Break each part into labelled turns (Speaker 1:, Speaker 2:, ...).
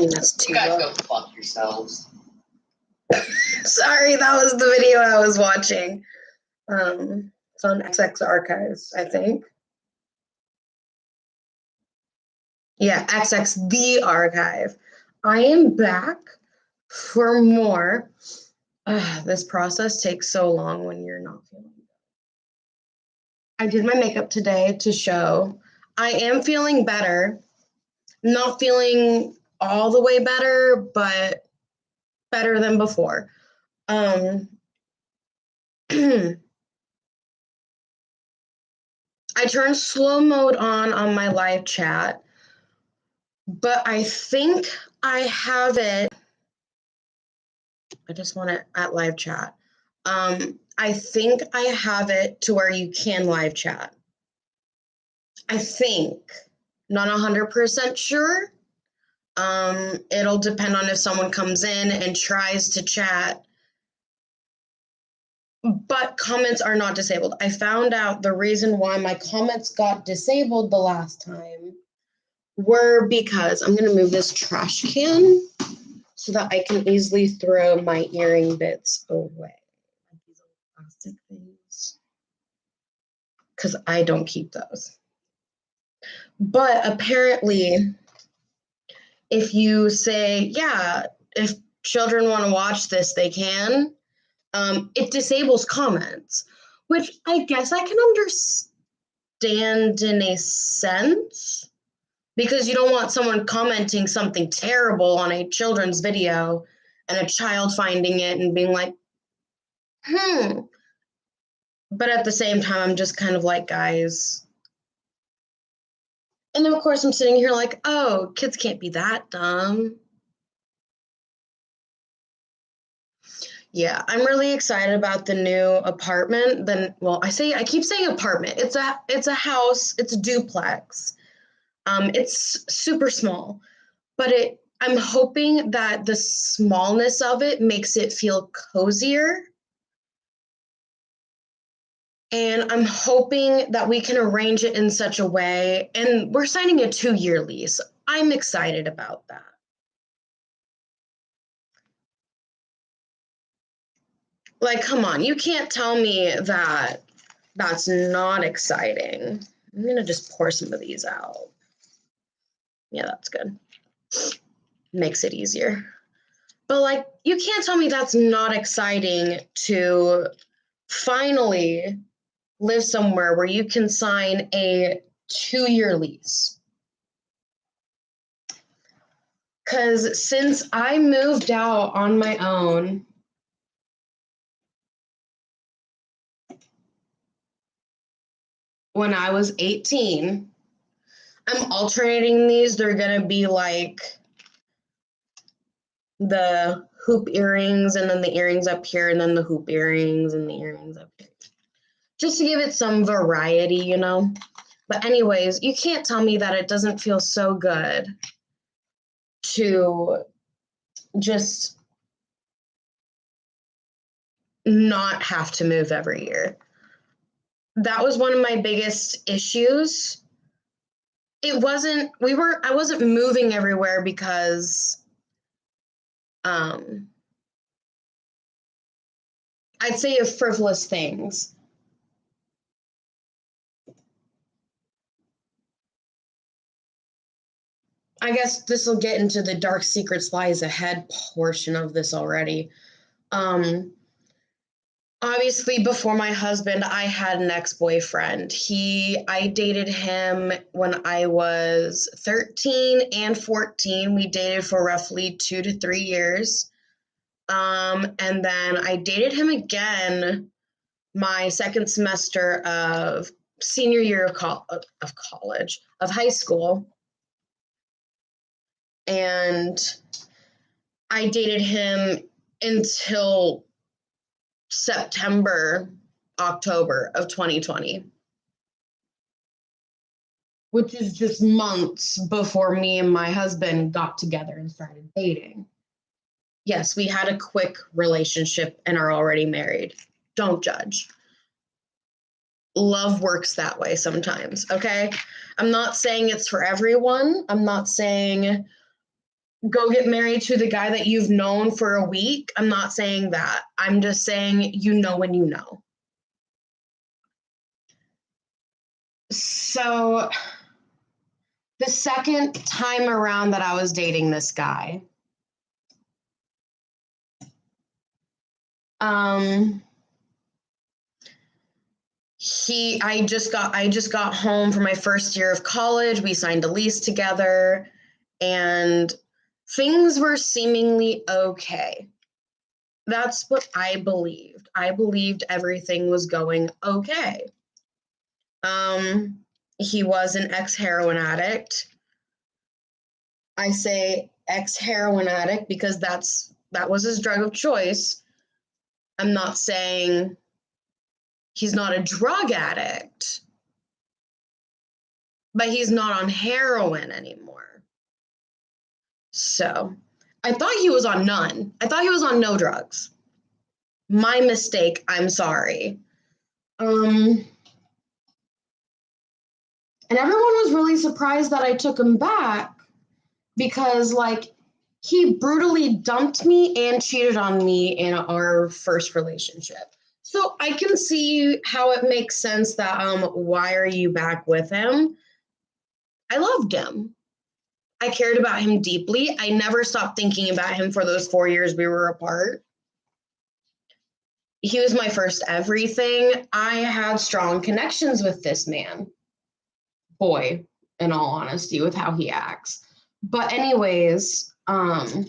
Speaker 1: You guys go fuck yourselves. Sorry, that was the video I was watching. It's on XX Archives, I think. Yeah, XX The Archive. I am back for more. This process takes so long when you're not feeling good. I did my makeup today to show. I am feeling better. Not feeling all the way better, but better than before. I turned slow mode on my live chat, but I think I have it. I just want it at live chat. I think I have it to where you can live chat. I think, not 100% sure. It'll depend on if someone comes in and tries to chat. But comments are not disabled. I found out the reason why my comments got disabled the last time were because I'm going to move this trash can so that I can easily throw my earring bits away. These little plastic things. Because I don't keep those. But apparently, if you say, yeah, if children want to watch this, they can, it disables comments, which I guess I can understand in a sense, because you don't want someone commenting something terrible on a children's video and a child finding it and being like, But at the same time, I'm just kind of like, guys. And then, of course, I'm sitting here like, oh, kids can't be that dumb. Yeah, I'm really excited about the new apartment. I keep saying apartment. It's a house. It's a duplex. It's super small, but I'm hoping that the smallness of it makes it feel cozier. And I'm hoping that we can arrange it in such a way, and we're signing a 2-year lease. I'm excited about that. Like, come on, you can't tell me that that's not exciting. I'm gonna just pour some of these out. Yeah, that's good. Makes it easier. But like, you can't tell me that's not exciting to finally live somewhere where you can sign a 2-year lease. Because since I moved out on my own, when I was 18, I'm alternating these. They're going to be like the hoop earrings and then the earrings up here and then the hoop earrings and the earrings up here. Just to give it some variety, you know? But anyways, you can't tell me that it doesn't feel so good to just not have to move every year. That was one of my biggest issues. I wasn't moving everywhere because I'd say of frivolous things. I guess this will get into the dark secrets lies ahead portion of this already. Obviously, before my husband, I had an ex-boyfriend. I dated him when I was 13 and 14. We dated for roughly 2 to 3 years. And then I dated him again my second semester of senior year of college, of high school. And I dated him until September, October of 2020, which is just months before me and my husband got together and started dating. Yes, we had a quick relationship and are already married. Don't judge. Love works that way sometimes, okay? I'm not saying it's for everyone. I'm not saying go get married to the guy that you've known for a week. I'm not saying that. I'm just saying you know when you know. So the second time around that I was dating this guy, I just got home from my first year of college. We signed a lease together and things were seemingly okay. That's what I believed. I believed everything was going okay. He was an ex-heroin addict. I say ex-heroin addict because that was his drug of choice. I'm not saying he's not a drug addict, but he's not on heroin anymore. So I thought he was on none. I thought he was on no drugs. My mistake. I'm sorry. And everyone was really surprised that I took him back because, like, he brutally dumped me and cheated on me in our first relationship. So I can see how it makes sense that why are you back with him? I loved him. I cared about him deeply. I never stopped thinking about him for those 4 years we were apart. He was my first everything. I had strong connections with this man. Boy, in all honesty, with how he acts. But anyways, my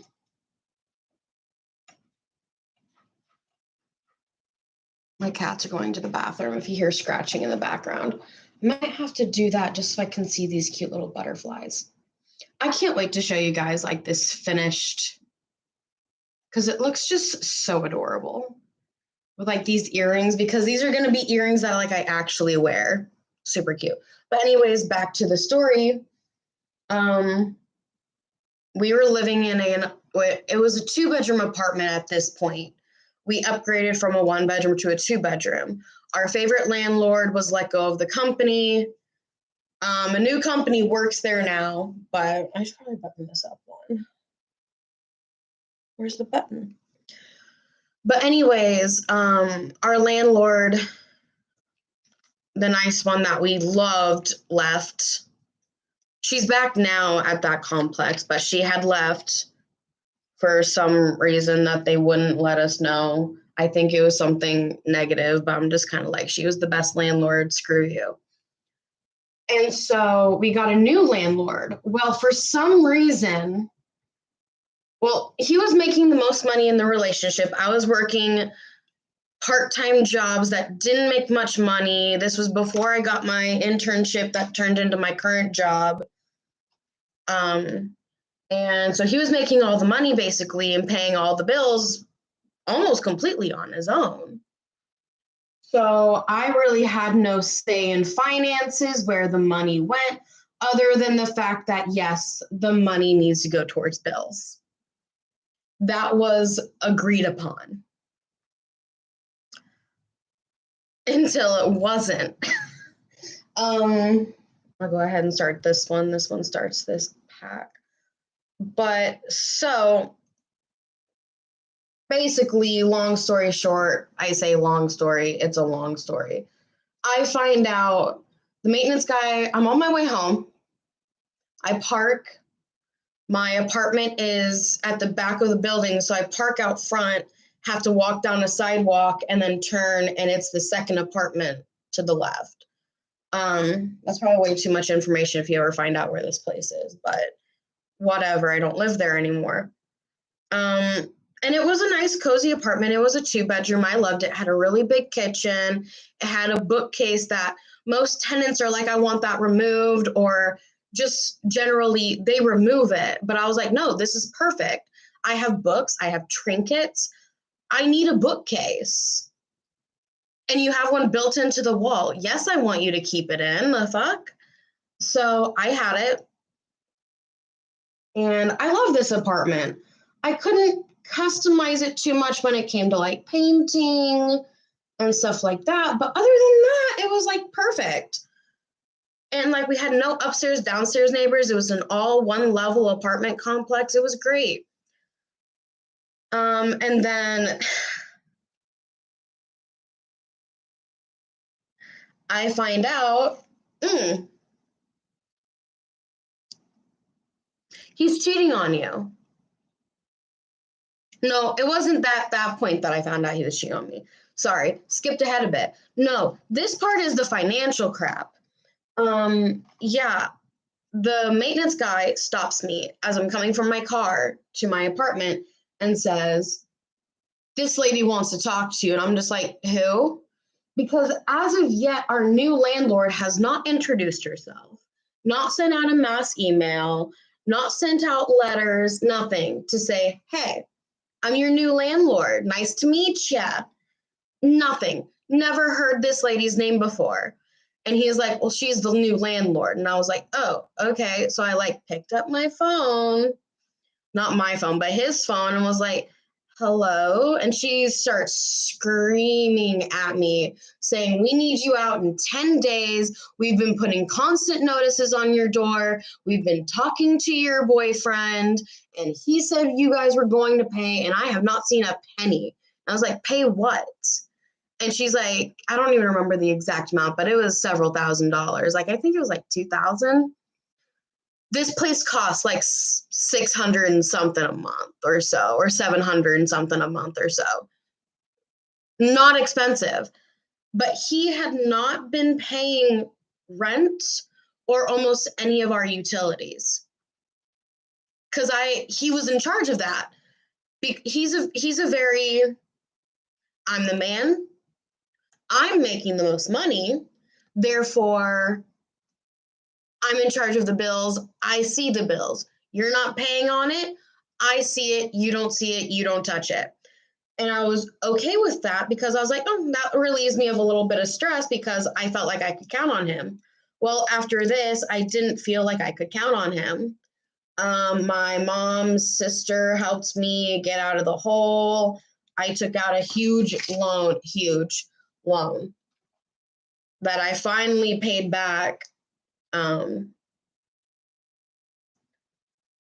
Speaker 1: cats are going to the bathroom. If you hear scratching in the background, I might have to do that just so I can see these cute little butterflies. I can't wait to show you guys like this finished, because it looks just so adorable with like these earrings, because these are going to be earrings that like I actually wear. Super cute. But anyways, back to the story. We were living in it was a 2-bedroom apartment at this point. We upgraded from a 1-bedroom to a 2-bedroom. Our favorite landlord was let go of the company. A new company works there now, but I should probably button this up one. Where's the button? But anyways, our landlord, the nice one that we loved, left. She's back now at that complex, but she had left for some reason that they wouldn't let us know. I think it was something negative, but I'm just kind of like, she was the best landlord, screw you. And so we got a new landlord. Well, for some reason, he was making the most money in the relationship. I was working part-time jobs that didn't make much money. This was before I got my internship that turned into my current job. And so he was making all the money basically and paying all the bills almost completely on his own. So I really had no say in finances, where the money went, other than the fact that, yes, the money needs to go towards bills. That was agreed upon. Until it wasn't. I'll go ahead and start this one. This one starts this pack. But so basically, long story short, I say long story, it's a long story. I find out the maintenance guy, I'm on my way home. I park. My apartment is at the back of the building, so I park out front, have to walk down a sidewalk, and then turn, and it's the second apartment to the left. That's probably way too much information if you ever find out where this place is, but whatever, I don't live there anymore. And it was a nice, cozy apartment. It was a 2-bedroom. I loved it. It had a really big kitchen. It had a bookcase that most tenants are like, I want that removed, or just generally they remove it. But I was like, no, this is perfect. I have books. I have trinkets. I need a bookcase. And you have one built into the wall. Yes, I want you to keep it in. The fuck? So I had it. And I love this apartment. I couldn't customize it too much when it came to like painting and stuff like that. But other than that, it was like perfect. And like we had no upstairs, downstairs neighbors. It was an all one level apartment complex. It was great. And then I find out he's cheating on you. No, it wasn't that point that I found out he was cheating on me. Sorry, skipped ahead a bit. No, this part is the financial crap. Yeah, the maintenance guy stops me as I'm coming from my car to my apartment and says, "This lady wants to talk to you." And I'm just like, "Who?" Because as of yet, our new landlord has not introduced herself, not sent out a mass email, not sent out letters, nothing to say, "Hey, I'm your new landlord. Nice to meet ya." Nothing. Never heard this lady's name before. And he's like, "Well, she's the new landlord." And I was like, "Oh, okay." So I like picked up my phone, not my phone, but his phone, and was like, "Hello." And she starts screaming at me, saying, "We need you out in 10 days. We've been putting constant notices on your door. We've been talking to your boyfriend, and he said you guys were going to pay, and I have not seen a penny." I was like, "Pay what?" And she's like, I don't even remember the exact amount, but it was several $1,000s. Like, I think it was like 2,000. This place costs like 600 and something a month or so, or 700 and something a month or so. Not expensive. But he had not been paying rent or almost any of our utilities. Because he was in charge of that. He's a very, I'm the man, I'm making the most money, therefore I'm in charge of the bills. I see the bills. You're not paying on it. I see it. You don't see it. You don't touch it. And I was okay with that because I was like, oh, that relieves me of a little bit of stress because I felt like I could count on him. Well, after this, I didn't feel like I could count on him. My mom's sister helped me get out of the hole. I took out a huge loan that I finally paid back.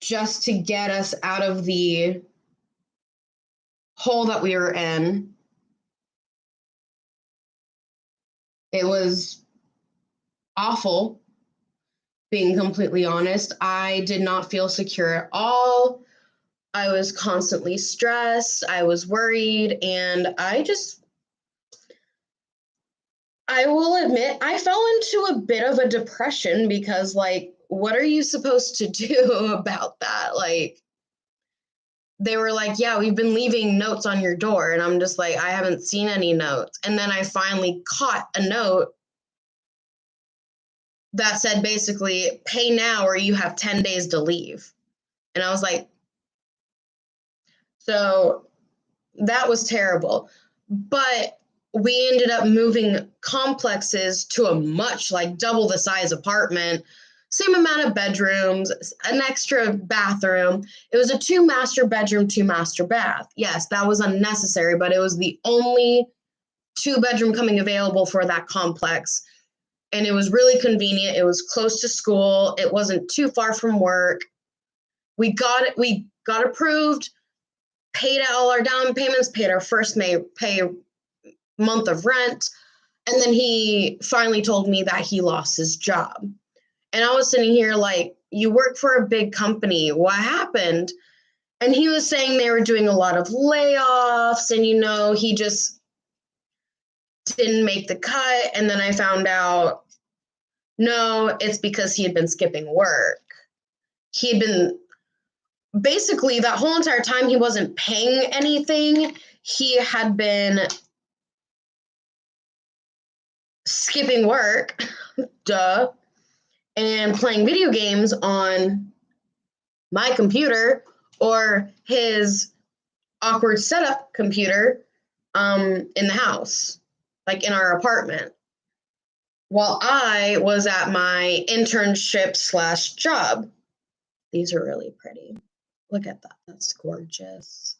Speaker 1: Just to get us out of the hole that we were in. It was awful, being completely honest. I did not feel secure at all. I was constantly stressed. I was worried. And I will admit, I fell into a bit of a depression because, like, what are you supposed to do about that? Like, they were like, "Yeah, we've been leaving notes on your door." And I'm just like, I haven't seen any notes. And then I finally caught a note that said basically, "Pay now or you have 10 days to leave." And I was like, so that was terrible. But we ended up moving complexes to a much like double the size apartment, same amount of bedrooms, an extra bathroom. It was a 2 master bedroom, 2 master bath. Yes, that was unnecessary, but it was the only 2 bedroom coming available for that complex. And it was really convenient. It was close to school. It wasn't too far from work. We got approved, paid all our down payments, paid our first pay month of rent. And then he finally told me that he lost his job. And I was sitting here like, "You work for a big company. What happened?" And he was saying they were doing a lot of layoffs and, he just didn't make the cut. And then I found out, no, it's because he had been skipping work. He had been basically that whole entire time he wasn't paying anything. He had been skipping work, duh, and playing video games on my computer or his awkward setup computer in the house, like in our apartment, while I was at my internship / job. These are really pretty. Look at that. That's gorgeous.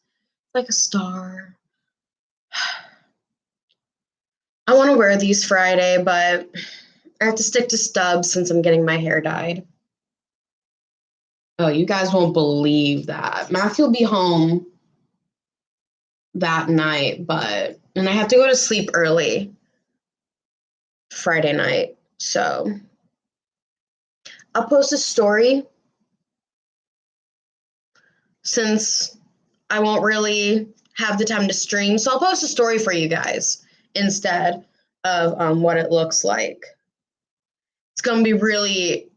Speaker 1: Like a star. I want to wear these Friday, but I have to stick to stubs since I'm getting my hair dyed. Oh, you guys won't believe that. Matthew will be home that night, and I have to go to sleep early Friday night. So I'll post a story since I won't really have the time to stream. So I'll post a story for you guys instead of what it looks like. It's going to be really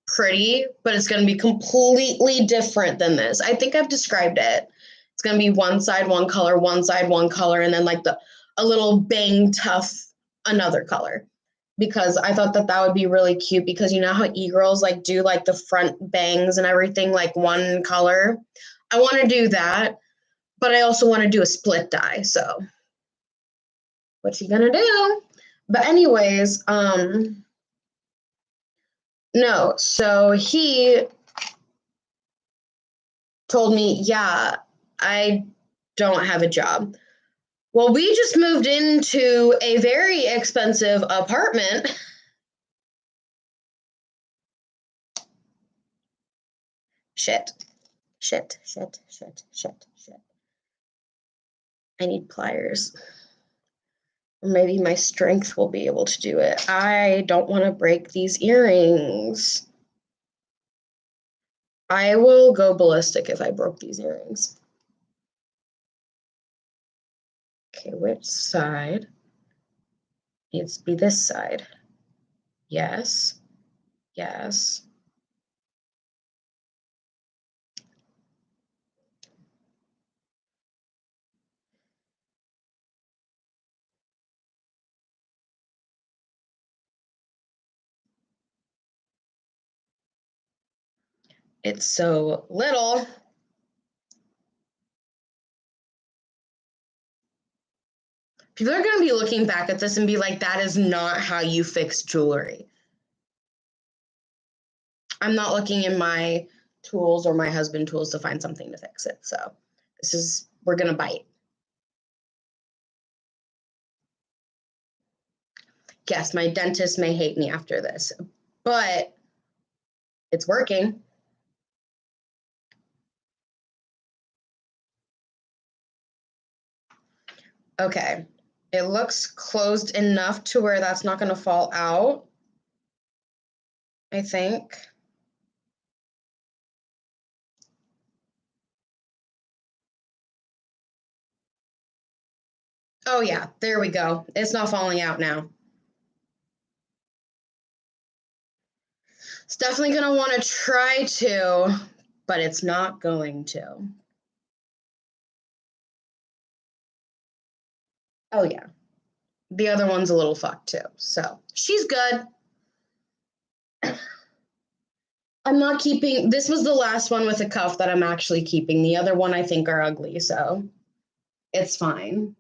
Speaker 1: pretty, but it's going to be completely different than this. I think I've described it. It's going to be one side, one color, one side, one color, and then like a little bang tough, another color. Because I thought that would be really cute because you know how e-girls like do like the front bangs and everything like one color. I want to do that, but I also want to do a split dye. So what's he gonna do? But anyways, no, so he told me, yeah, I don't have a job. Well, we just moved into a very expensive apartment. Shit. I need pliers. Maybe my strength will be able to do it. I don't want to break these earrings. I will go ballistic if I broke these earrings. Okay, which side? Needs to be this side. Yes. Yes. It's so little. People are going to be looking back at this and be like, that is not how you fix jewelry. I'm not looking in my tools or my husband's tools to find something to fix it. So we're going to bite. Yes, my dentist may hate me after this, but it's working. Okay, it looks closed enough to where that's not going to fall out, I think. Oh yeah, there we go. It's not falling out now. It's definitely going to want to try to, but it's not going to. Oh yeah. The other one's a little fucked too. So she's good. I'm not keeping, this was the last one with a cuff that I'm actually keeping. The other one I think are ugly, so it's fine.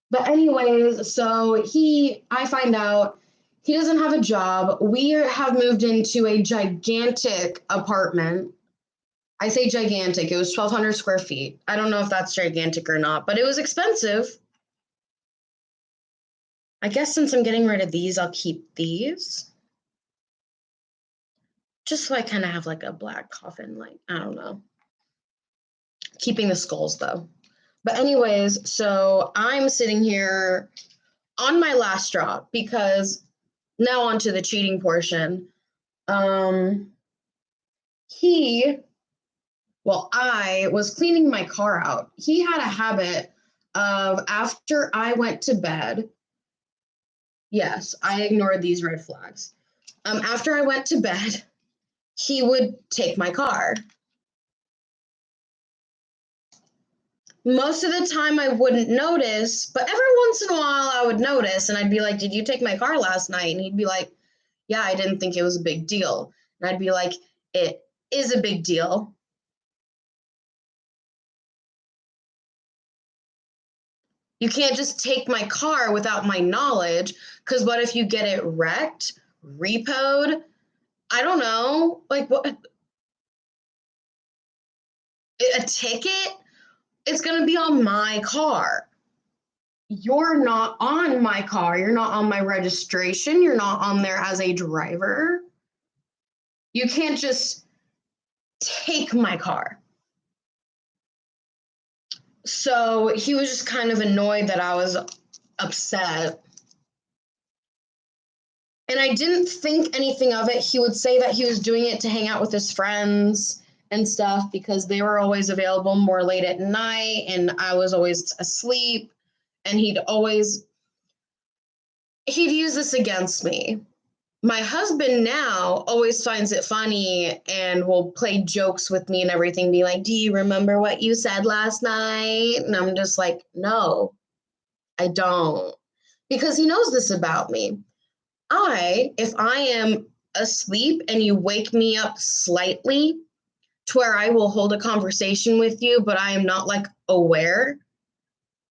Speaker 1: But anyways, so I find out he doesn't have a job. We have moved into a gigantic apartment. I say gigantic. It was 1,200 square feet. I don't know if that's gigantic or not, but it was expensive. I guess since I'm getting rid of these, I'll keep these. Just so I kind of have like a black coffin, like, I don't know. Keeping the skulls though. But anyways, so I'm sitting here on my last straw because now on to the cheating portion. I was cleaning my car out. He had a habit of after I went to bed, yes, I ignored these red flags. After I went to bed, he would take my car. Most of the time I wouldn't notice, but every once in a while I would notice and I'd be like, "Did you take my car last night?" And he'd be like, "Yeah, I didn't think it was a big deal." And I'd be like, "It is a big deal." You can't just take my car without my knowledge, because what if you get it wrecked, repoed? I don't know. Like, what? A ticket? It's going to be on my car. you're not on my car. You're not on my registration. You're not on there as a driver. You can't just take my car. So he was just kind of annoyed that I was upset. And I didn't think anything of it. He would say that he was doing it to hang out with his friends and stuff because they were always available more late at night and I was always asleep. And he'd use this against me. My husband now always finds it funny and will play jokes with me and everything, be like, do you remember what you said last night? And I'm just like, no, I don't. Because he knows this about me. If I am asleep and you wake me up slightly to where I will hold a conversation with you, but I am not like aware,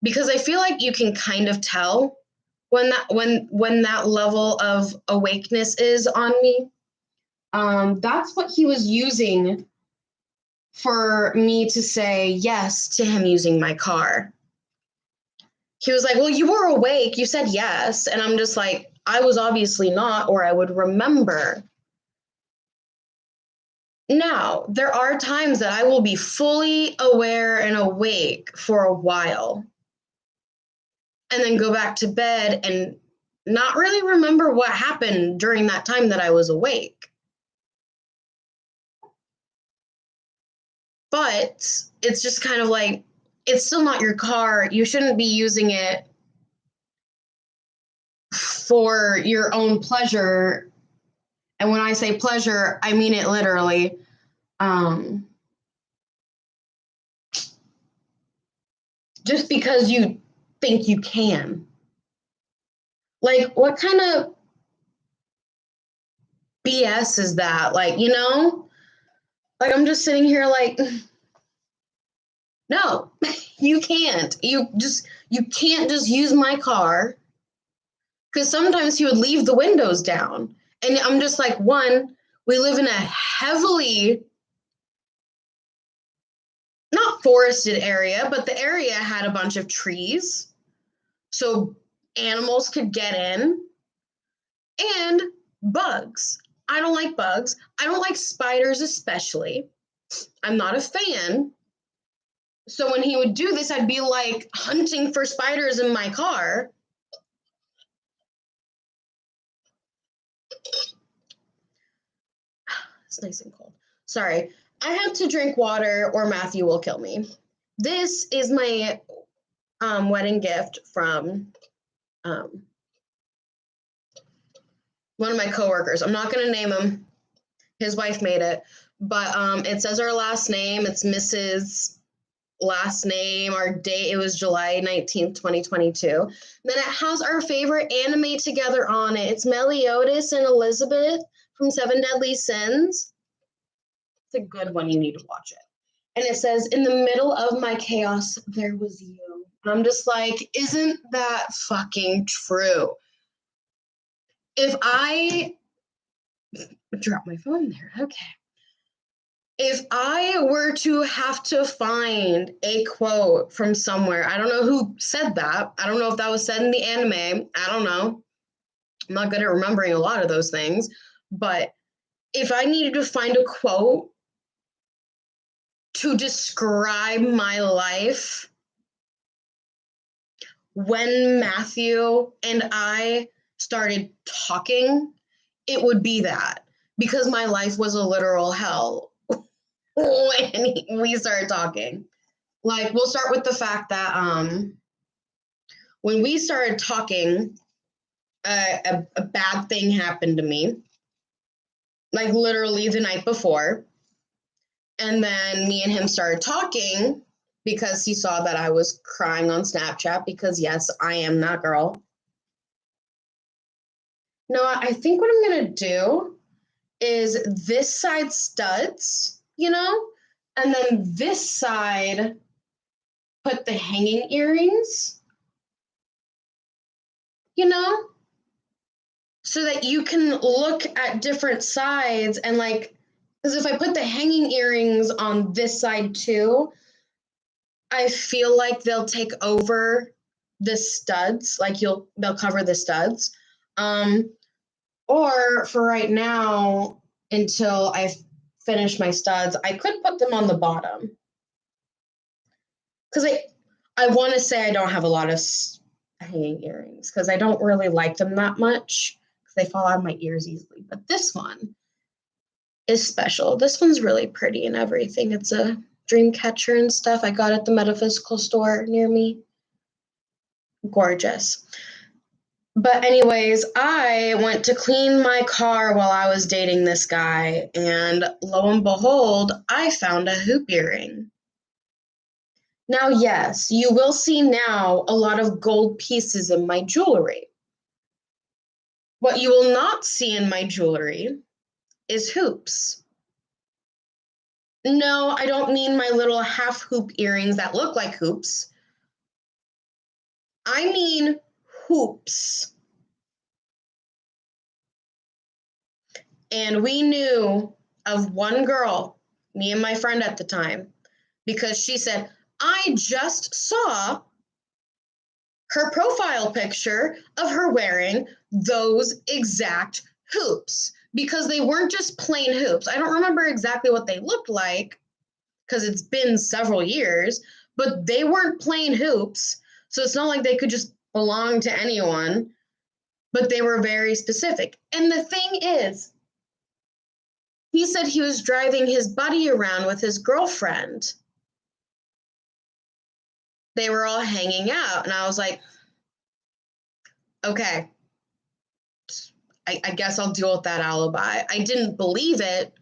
Speaker 1: because I feel like you can kind of tell when that level of awakeness is on me. That's what he was using for me to say yes to him using my car. He was like, well, you were awake. You said yes. And I'm just like, I was obviously not, or I would remember. Now, there are times that I will be fully aware and awake for a while and then go back to bed and not really remember what happened during that time that I was awake. But it's just kind of like, it's still not your car. You shouldn't be using it for your own pleasure. And when I say pleasure, I mean it literally. Just because you think you can. Like, what kind of BS is that? Like, like I'm just sitting here like, no, you can't. You can't just use my car. Because sometimes he would leave the windows down. And I'm just like, one, we live in a heavily, not forested area, but the area had a bunch of trees. So animals could get in. And bugs. I don't like bugs. I don't like spiders especially. I'm not a fan. So when he would do this, I'd be like hunting for spiders in my car. It's nice and cold. Sorry. I have to drink water or Matthew will kill me. This is my wedding gift from one of my coworkers. I'm not going to name him. His wife made it. But it says our last name. It's Mrs. last name, our date. It was July 19th, 2022. Then it has our favorite anime together on it. It's Meliodas and Elizabeth from Seven Deadly Sins. It's a good one. You need to watch it. And it says, in the middle of my chaos, there was you. And I'm just like, isn't that fucking true? If I drop my phone there, okay. If I were to have to find a quote from somewhere, I don't know who said that. I don't know if that was said in the anime. I don't know. I'm not good at remembering a lot of those things. But if I needed to find a quote to describe my life when Matthew and I started talking, it would be that. Because my life was a literal hell when we started talking. Like, we'll start with the fact that when we started talking, a bad thing happened to me, like literally the night before. And then me and him started talking because he saw that I was crying on Snapchat because, yes, I am that girl. No, I think what I'm going to do is this side studs, and then this side put the hanging earrings, so that you can look at different sides and like, because if I put the hanging earrings on this side too, I feel like they'll take over the studs, like they'll cover the studs. Or for right now, until I finish my studs, I could put them on the bottom. Because I want to say I don't have a lot of hanging earrings because I don't really like them that much because they fall out of my ears easily. But this one is special. This one's really pretty and everything. It's a dream catcher and stuff I got at the metaphysical store near me. Gorgeous. But anyways, I went to clean my car while I was dating this guy, and lo and behold, I found a hoop earring. Now, yes, you will see now a lot of gold pieces in my jewelry. What you will not see in my jewelry is hoops. No, I don't mean my little half hoop earrings that look like hoops. I mean hoops. And we knew of one girl, me and my friend at the time, because she said, I just saw her profile picture of her wearing those exact hoops, because they weren't just plain hoops. I don't remember exactly what they looked like because it's been several years, but they weren't plain hoops. So it's not like they could just belong to anyone, but they were very specific. And the thing is, he said he was driving his buddy around with his girlfriend. They were all hanging out, and I was like, okay, I guess I'll deal with that alibi. I didn't believe it,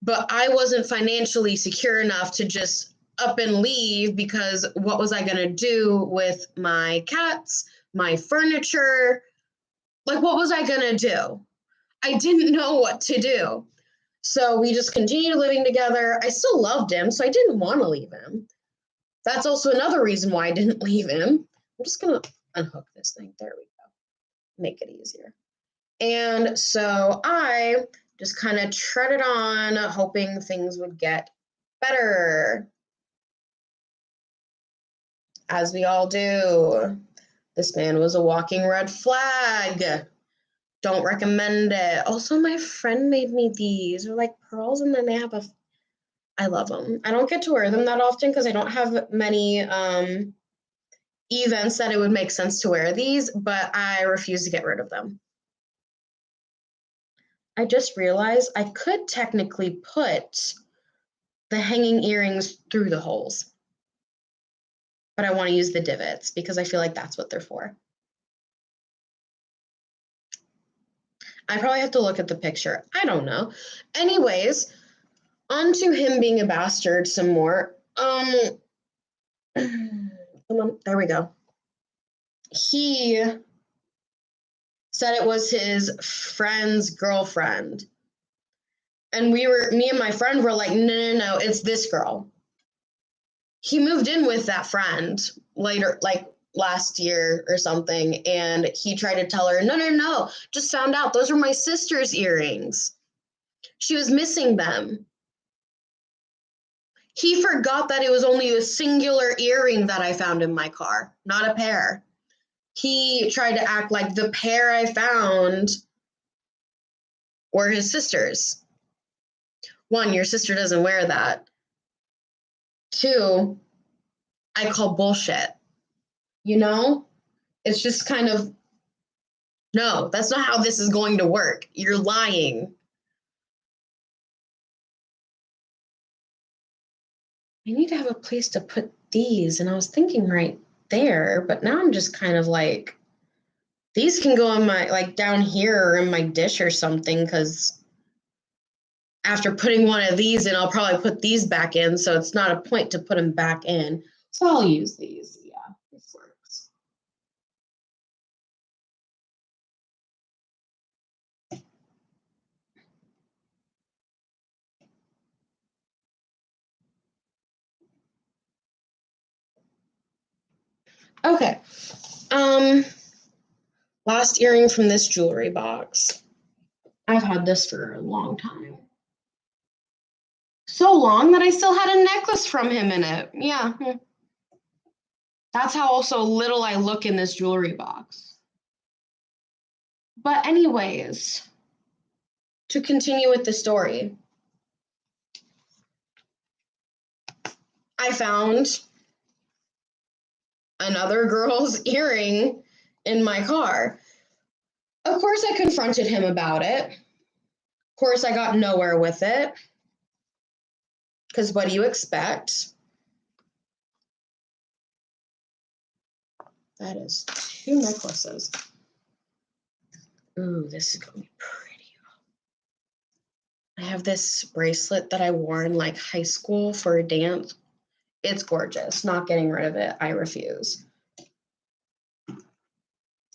Speaker 1: but I wasn't financially secure enough to just up and leave, because what was I going to do with my cats, my furniture? Like, what was I going to do? I didn't know what to do. So we just continued living together. I still loved him, so I didn't want to leave him. That's also another reason why I didn't leave him. I'm just going to unhook this thing. There we go. Make it easier. And so I just kind of treaded on, hoping things would get better. As we all do. This man was a walking red flag. Don't recommend it. Also, my friend made me these. They're like pearls, and then they have I love them. I don't get to wear them that often because I don't have many events that it would make sense to wear these, but I refuse to get rid of them. I just realized I could technically put the hanging earrings through the holes, but I want to use the divots because I feel like that's what they're for. I probably have to look at the picture. I don't know. Anyways, on to him being a bastard some more. Come on, there we go. He said it was his friend's girlfriend. And me and my friend were like, no, it's this girl. He moved in with that friend later, like last year or something, and he tried to tell her, no, just found out those were my sister's earrings. She was missing them. He forgot that it was only a singular earring that I found in my car, not a pair. He tried to act like the pair I found were his sister's. One, your sister doesn't wear that. Two, I call bullshit. You know? It's just kind of, no, that's not how this is going to work. You're lying. I need to have a place to put these, and I was thinking right there, but now I'm just kind of like, these can go in my, like down here or in my dish or something, because after putting one of these in, I'll probably put these back in, so it's not a point to put them back in. So I'll use these. Yeah, this works. Okay. Last earring from this jewelry box. I've had this for a long time. So long that I still had a necklace from him in it. Yeah. That's how also little I look in this jewelry box. But anyways, to continue with the story, I found another girl's earring in my car. Of course, I confronted him about it. Of course, I got nowhere with it. Because what do you expect? That is 2 necklaces. Ooh, this is going to be pretty. I have this bracelet that I wore in like high school for a dance. It's gorgeous. Not getting rid of it. I refuse.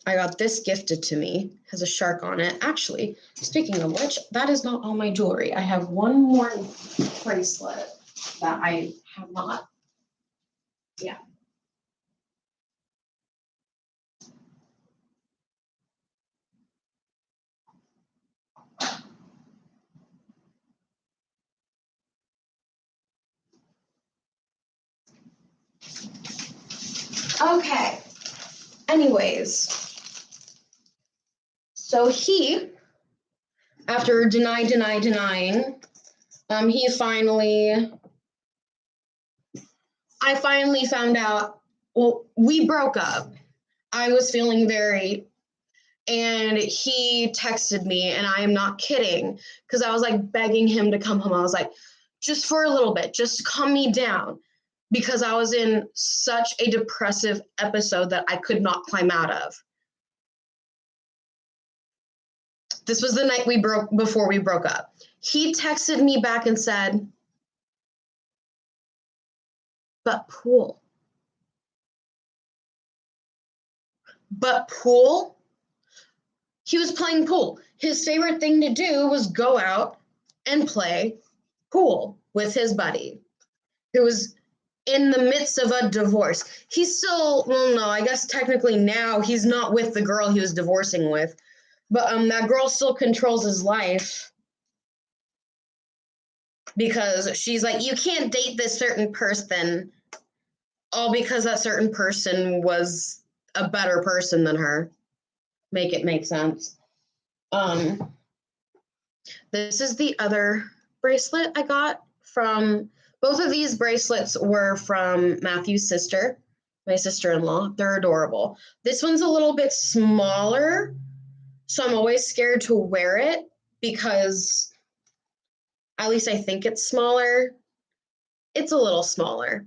Speaker 1: I got this gifted to me. It has a shark on it. Actually, speaking of which, that is not all my jewelry. I have one more bracelet that I have not. Yeah. Okay. Anyways, so he, after denying, I finally found out, well, we broke up. I was feeling and he texted me, and I am not kidding, because I was like begging him to come home. I was like, just for a little bit, just calm me down, because I was in such a depressive episode that I could not climb out of. This was the night before we broke up. He texted me back and said, but pool. But pool? He was playing pool. His favorite thing to do was go out and play pool with his buddy, who was in the midst of a divorce. He's still, well, no, I guess technically now he's not with the girl he was divorcing with, but that girl still controls his life, because she's like, you can't date this certain person, all because that certain person was a better person than her. Make it make sense. This is the other bracelet I got from, both of these bracelets were from Matthew's sister, my sister-in-law. They're adorable. This one's a little bit smaller, so I'm always scared to wear it, because at least I think it's smaller. It's a little smaller.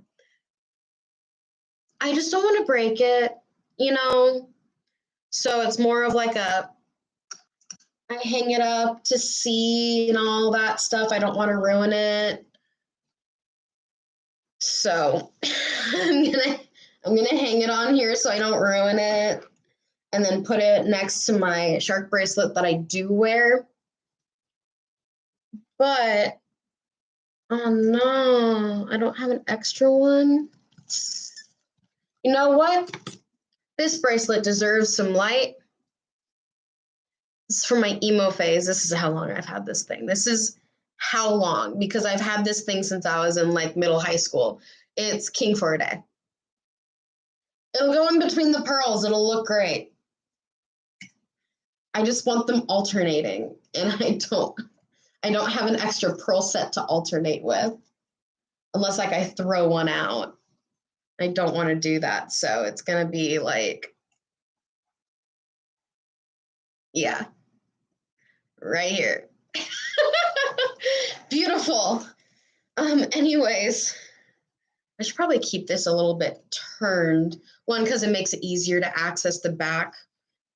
Speaker 1: I just don't want to break it, So it's more of like I hang it up to see and all that stuff. I don't want to ruin it. So I'm gonna hang it on here so I don't ruin it, and then put it next to my shark bracelet that I do wear. But oh no, I don't have an extra one. You know what? This bracelet deserves some light. This is from my emo phase. This is how long I've had this thing. This is how long, because I've had this thing since I was in like middle high school. It's king for a day. It'll go in between the pearls. It'll look great. I just want them alternating, and I don't have an extra pearl set to alternate with, unless like I throw one out. I don't want to do that, so it's gonna be like, yeah, right here. Beautiful. Anyways, I should probably keep this a little bit turned. One, because it makes it easier to access the back,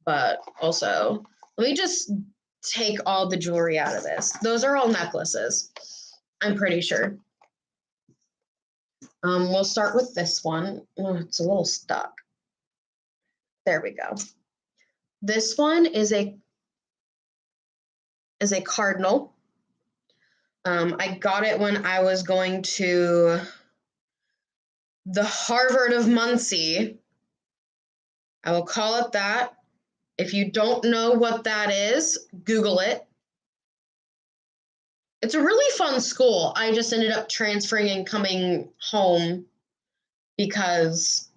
Speaker 1: but also, let me just take all the jewelry out of this. Those are all necklaces, I'm pretty sure. We'll start with this one. Oh, it's a little stuck. There we go. This one is a cardinal. I got it when I was going to the Harvard of Muncie. I will call it that. If you don't know what that is, Google it. It's a really fun school. I just ended up transferring and coming home because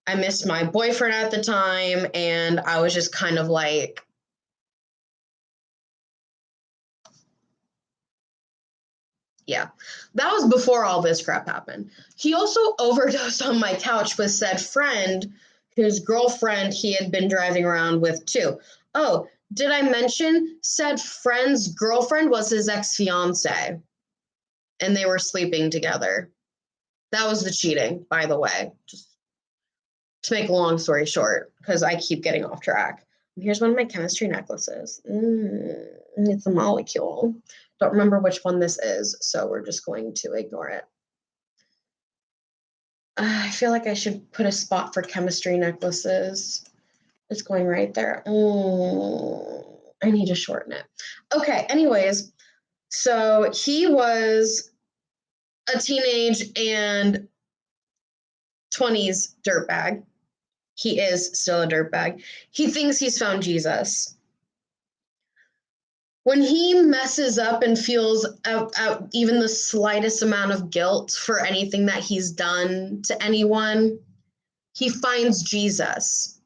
Speaker 1: I missed my boyfriend at the time, and I was just kind of like, yeah, that was before all this crap happened. He also overdosed on my couch with said friend, whose girlfriend he had been driving around with too. Oh, did I mention said friend's girlfriend was his ex-fiance, and they were sleeping together? That was the cheating, by the way. Just to make a long story short, because I keep getting off track. Here's one of my chemistry necklaces. It's a molecule. Don't remember which one this is, so we're just going to ignore it. I feel like I should put a spot for chemistry necklaces. It's going right there. I need to shorten it. Okay, anyways, so he was a teenage and 20s dirtbag. He is still a dirtbag. He thinks he's found Jesus. When he messes up and feels out even the slightest amount of guilt for anything that he's done to anyone, he finds Jesus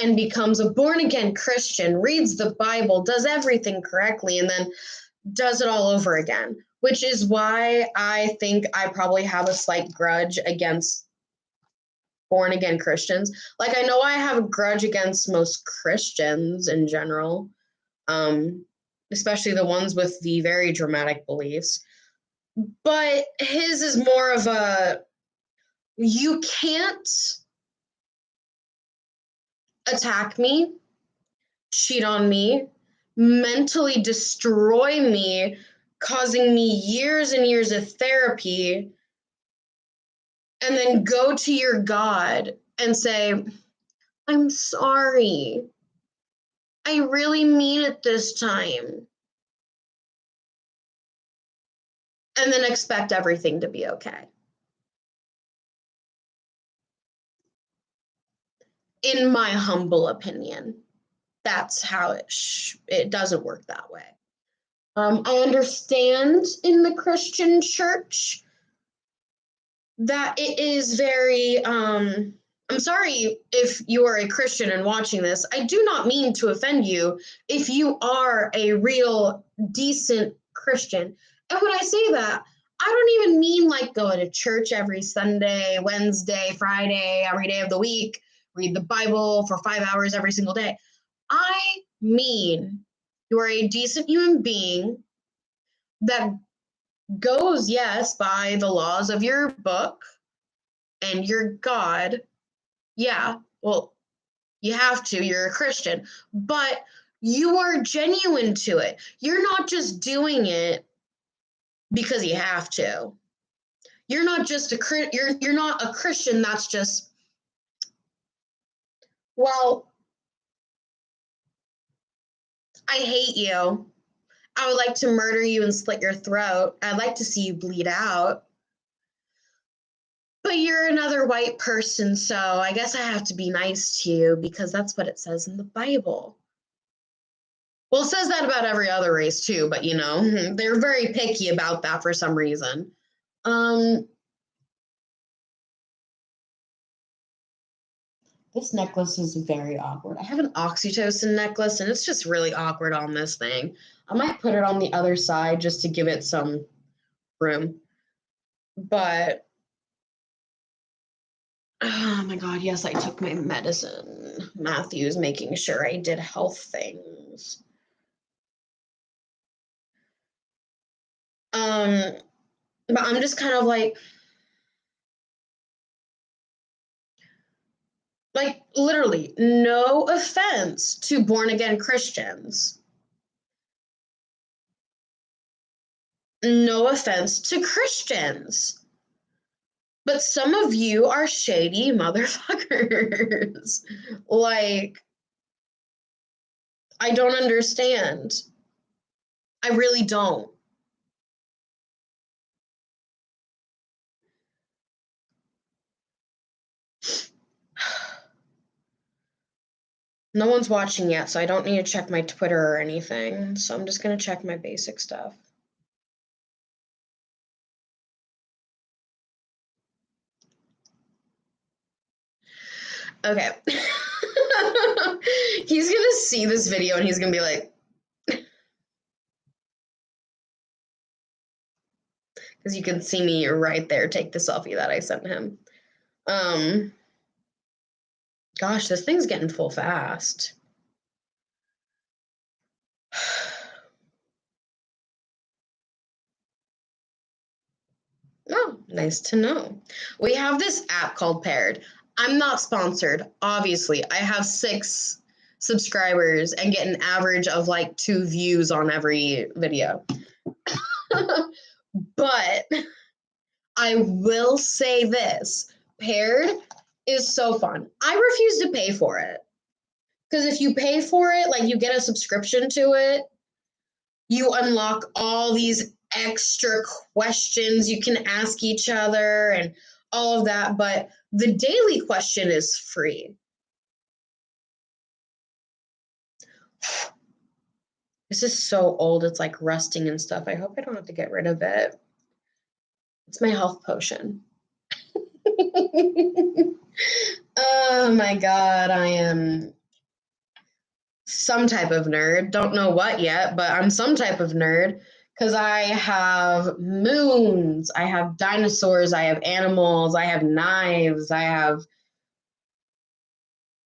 Speaker 1: and becomes a born-again Christian, reads the Bible, does everything correctly, and then does it all over again, which is why I think I probably have a slight grudge against born-again Christians. Like, I know I have a grudge against most Christians in general, especially the ones with the very dramatic beliefs. But his is more of a, you can't attack me, cheat on me, mentally destroy me, causing me years and years of therapy, and then go to your God and say, I'm sorry. I really mean it this time. And then expect everything to be okay. In my humble opinion, that's how it doesn't work that way. I understand in the Christian church that it is very, I'm sorry if you are a Christian and watching this. I do not mean to offend you if you are a real, decent Christian. And when I say that, I don't even mean like go to church every Sunday, Wednesday, Friday, every day of the week, read the Bible for 5 hours every single day. I mean, you are a decent human being that goes, yes, by the laws of your book and your God. Yeah, well, you have to, you're a Christian, but you are genuine to it. You're not just doing it because you have to. You're not just you're not a Christian that's just, well, I hate you. I would like to murder you and slit your throat. I'd like to see you bleed out. But you're another white person, so I guess I have to be nice to you because that's what it says in the Bible. Well, it says that about every other race too, but you know, they're very picky about that for some reason. This necklace is very awkward. I have an oxytocin necklace and it's just really awkward on this thing. I might put it on the other side just to give it some room. But oh my God, yes, I took my medicine. Matthew's making sure I did health things. But I'm just kind of like literally, no offense to born again Christians. No offense to Christians. But some of you are shady motherfuckers. Like, I don't understand. I really don't. No one's watching yet, so I don't need to check my Twitter or anything. So I'm just going to check my basic stuff. Okay. He's going to see this video and he's going to be like, because you can see me right there take the selfie that I sent him. Gosh, this thing's getting full fast. Oh, nice to know. We have this app called Paired. I'm not sponsored, obviously. I have 6 subscribers and get an average of like 2 views on every video. But I will say this, Paired is so fun. I refuse to pay for it. Because if you pay for it, like you get a subscription to it, you unlock all these extra questions you can ask each other and all of that, but the daily question is free. This is so old, it's like rusting and stuff. I hope I don't have to get rid of it. It's my health potion. Oh my God, I am some type of nerd. Don't know what yet, but I'm some type of nerd because I have moons, I have dinosaurs, I have animals, I have knives, I have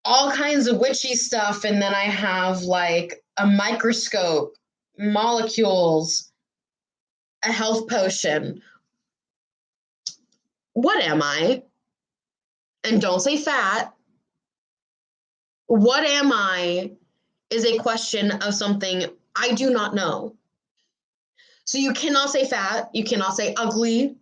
Speaker 1: all kinds of witchy stuff, and then I have like a microscope, molecules, a health potion. What am I? And don't say fat. What am I is a question of something I do not know. So you cannot say fat, you cannot say ugly,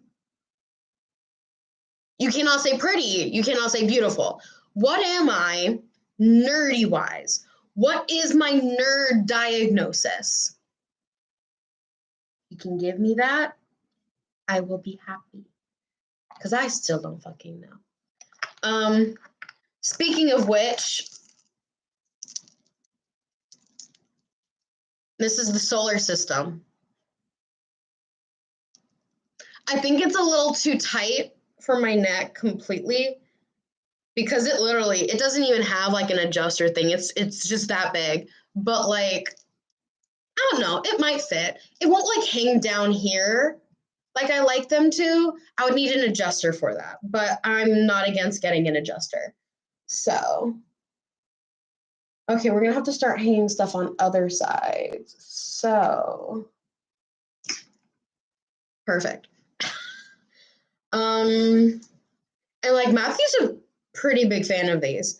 Speaker 1: you cannot say pretty, you cannot say beautiful. What am I nerdy wise? What is my nerd diagnosis? You can give me that, I will be happy. Because I still don't fucking know. Speaking of which, this is the solar system. I think it's a little too tight for my neck completely because it doesn't even have like an adjuster thing. It's just that big. But like, I don't know, it might fit. It won't like hang down here like I like them to. I would need an adjuster for that, but I'm not against getting an adjuster. So, okay, we're gonna have to start hanging stuff on other sides. So, perfect. And like Matthew's a pretty big fan of these.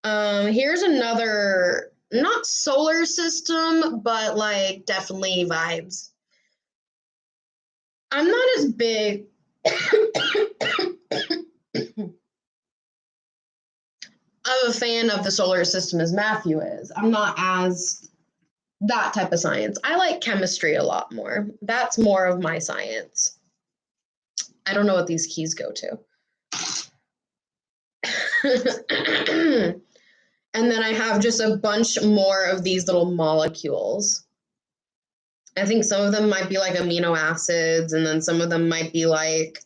Speaker 1: Here's another, not solar system, but like definitely vibes. I'm not as big of a fan of the solar system as Matthew is. I'm not as that type of science. I like chemistry a lot more. That's more of my science. I don't know what these keys go to. And then I have just a bunch more of these little molecules. I think some of them might be like amino acids, and then some of them might be like,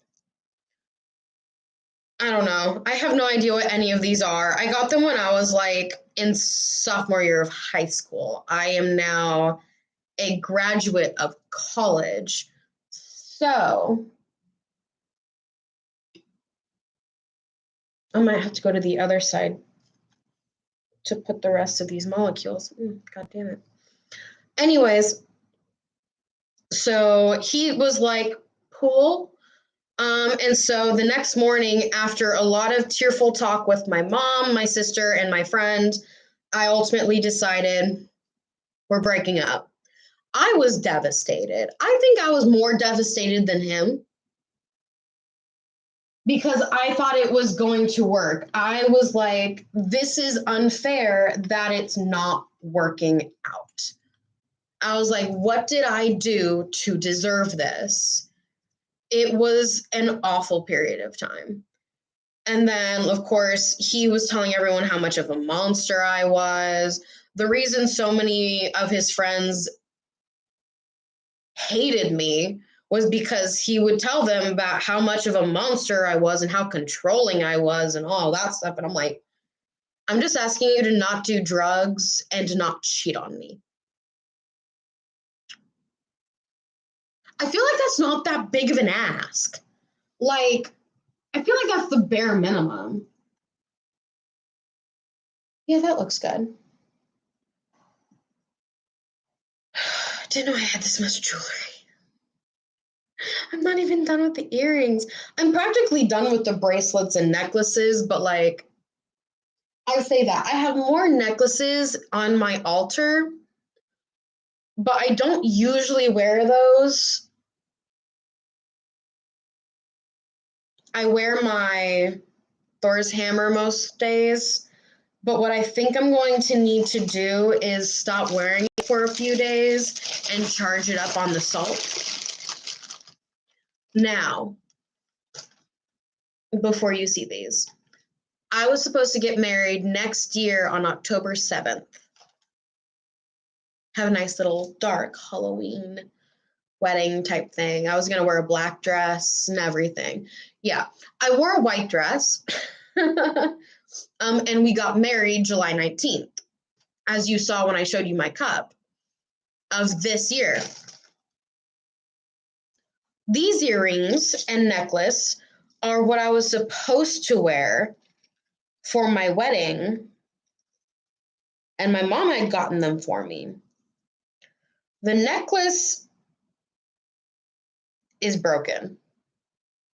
Speaker 1: I don't know. I have no idea what any of these are. I got them when I was like in sophomore year of high school. I am now a graduate of college. So I might have to go to the other side to put the rest of these molecules. God damn it. Anyways, so he was like, cool. And so the next morning, after a lot of tearful talk with my mom, my sister, and my friend, I ultimately decided we're breaking up. I was devastated. I think I was more devastated than him because I thought it was going to work. I was like, this is unfair that it's not working out. I was like, what did I do to deserve this? It was an awful period of time. And then, of course, he was telling everyone how much of a monster I was. The reason so many of his friends hated me was because he would tell them about how much of a monster I was and how controlling I was and all that stuff. And I'm like, I'm just asking you to not do drugs and to not cheat on me. I feel like that's not that big of an ask. Like, I feel like that's the bare minimum. Yeah, that looks good. Didn't know I had this much jewelry. I'm not even done with the earrings. I'm practically done with the bracelets and necklaces, but like, I say that. I have more necklaces on my altar, but I don't usually wear those. I wear my Thor's hammer most days, but what I think I'm going to need to do is stop wearing it for a few days and charge it up on the salt. Now, before you see these, I was supposed to get married next year on October 7th. Have a nice little dark Halloween wedding type thing. I was going to wear a black dress and everything. Yeah, I wore a white dress. And we got married July 19th, as you saw when I showed you my cup of this year. These earrings and necklace are what I was supposed to wear for my wedding, and my mom had gotten them for me. The necklace is broken.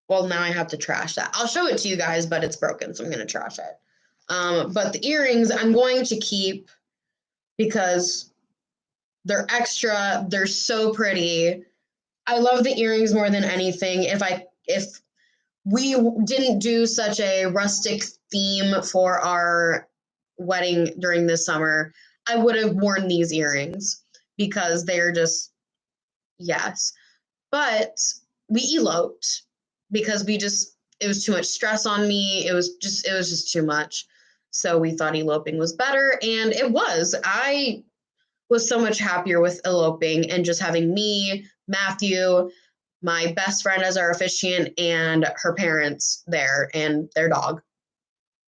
Speaker 1: Well, now I have to trash that. I'll show it to you guys, but it's broken, so I'm going to trash it. But the earrings I'm going to keep because they're extra. They're so pretty. I love the earrings more than anything. If we didn't do such a rustic theme for our wedding during this summer, I would have worn these earrings because they're just, yes. But we eloped because it was too much stress on me. It was just too much. So we thought eloping was better, and it was. I was so much happier with eloping and just having me, Matthew, my best friend as our officiant, and her parents there and their dog.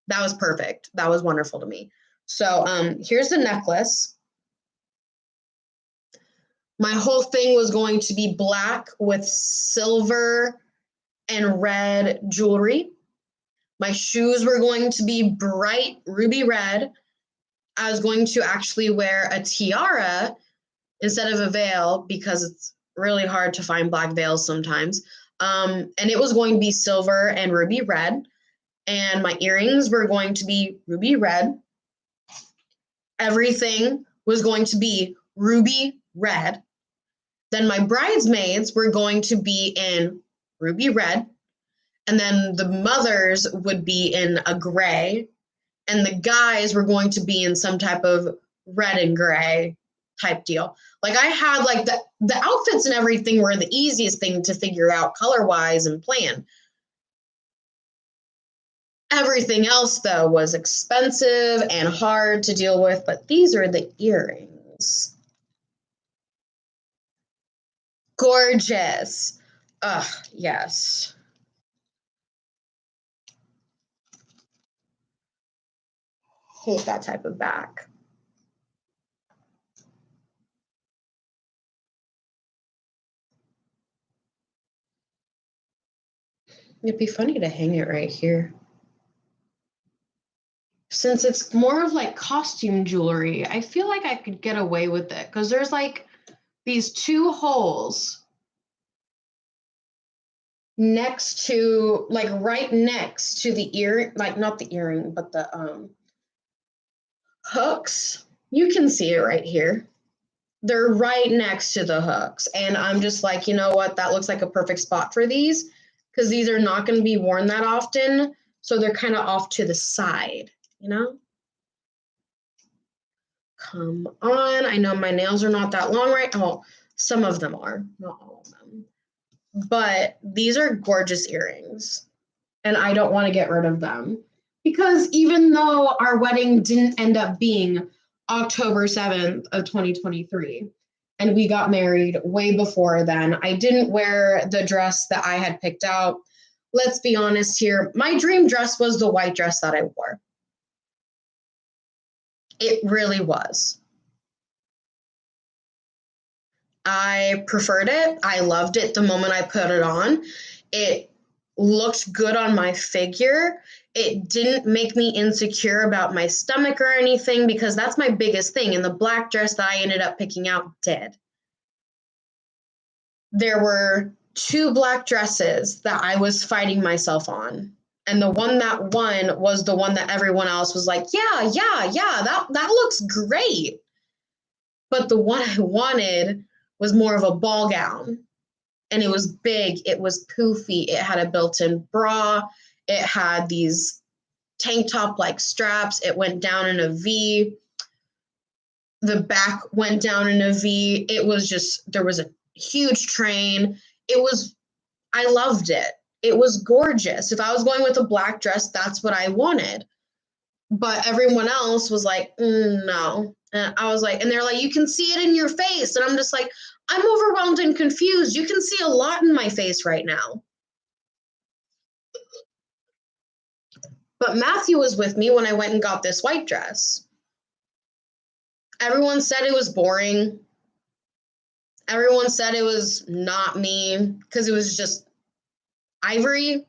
Speaker 1: That was perfect. That was wonderful to me. So here's the necklace. My whole thing was going to be black with silver and red jewelry. My shoes were going to be bright ruby red. I was going to actually wear a tiara instead of a veil because it's really hard to find black veils sometimes. And it was going to be silver and ruby red. And my earrings were going to be ruby red. Everything was going to be ruby red. Then my bridesmaids were going to be in ruby red. And then the mothers would be in a gray. And the guys were going to be in some type of red and gray type deal. Like I had like the outfits and everything were the easiest thing to figure out color-wise and plan. Everything else, though, was expensive and hard to deal with, but these are the earrings. Gorgeous. Ugh, yes. Hate that type of back. It'd be funny to hang it right here. Since it's more of like costume jewelry, I feel like I could get away with it because there's like these two holes next to, like right next to the ear, like not the earring, but the hooks. You can see it right here. They're right next to the hooks. And I'm just like, you know what? That looks like a perfect spot for these because these are not going to be worn that often. So they're kind of off to the side, you know? Come on. I know my nails are not that long, right? Oh, some of them are, not all of them. But these are gorgeous earrings. And I don't want to get rid of them. Because even though our wedding didn't end up being October 7th of 2023, and we got married way before then, I didn't wear the dress that I had picked out. Let's be honest here. My dream dress was the white dress that I wore. It really was. I preferred it. I loved it the moment I put it on. It looked good on my figure. It didn't make me insecure about my stomach or anything because that's my biggest thing. And the black dress that I ended up picking out did. There were two black dresses that I was fighting myself on. And the one that won was the one that everyone else was like, yeah, that looks great. But the one I wanted was more of a ball gown. And it was big, it was poofy, it had a built-in bra, it had these tank top like straps, it went down in a V, the back went down in a V. It was just, there was a huge train. I loved it. It was gorgeous. If I was going with a black dress, that's what I wanted. But everyone else was like, no. And I was like, and they're like, you can see it in your face. And I'm just like, I'm overwhelmed and confused. You can see a lot in my face right now. But Matthew was with me when I went and got this white dress. Everyone said it was boring. Everyone said it was not me because it was just ivory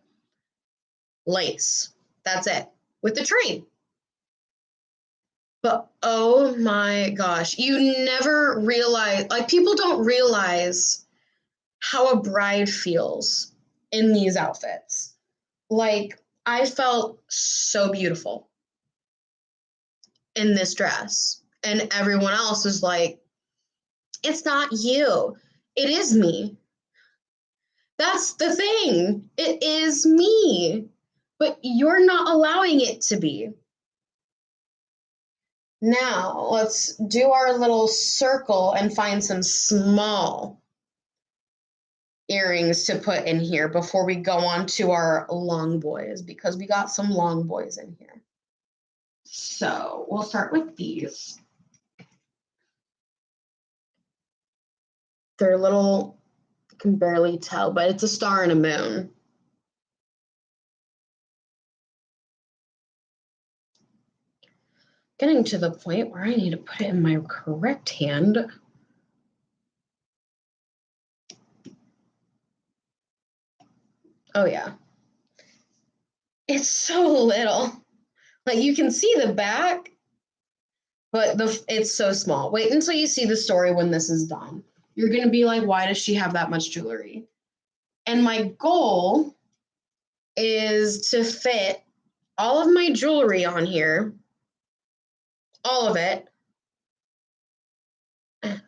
Speaker 1: lace. That's it. With the train. But oh my gosh, you never realize, like, people don't realize how a bride feels in these outfits. Like, I felt so beautiful in this dress. And everyone else was like, it's not you. It is me. That's the thing. It is me. But you're not allowing it to be. Now, let's do our little circle and find some small earrings to put in here before we go on to our long boys, because we got some long boys in here. So we'll start with these. They're little, you can barely tell, but it's a star and a moon. Getting to the point where I need to put it in my correct hand. Oh yeah. It's so little. Like, you can see the back, but it's so small. Wait until you see the story when this is done. You're going to be like, why does she have that much jewelry? And my goal is to fit all of my jewelry on here, all of it. And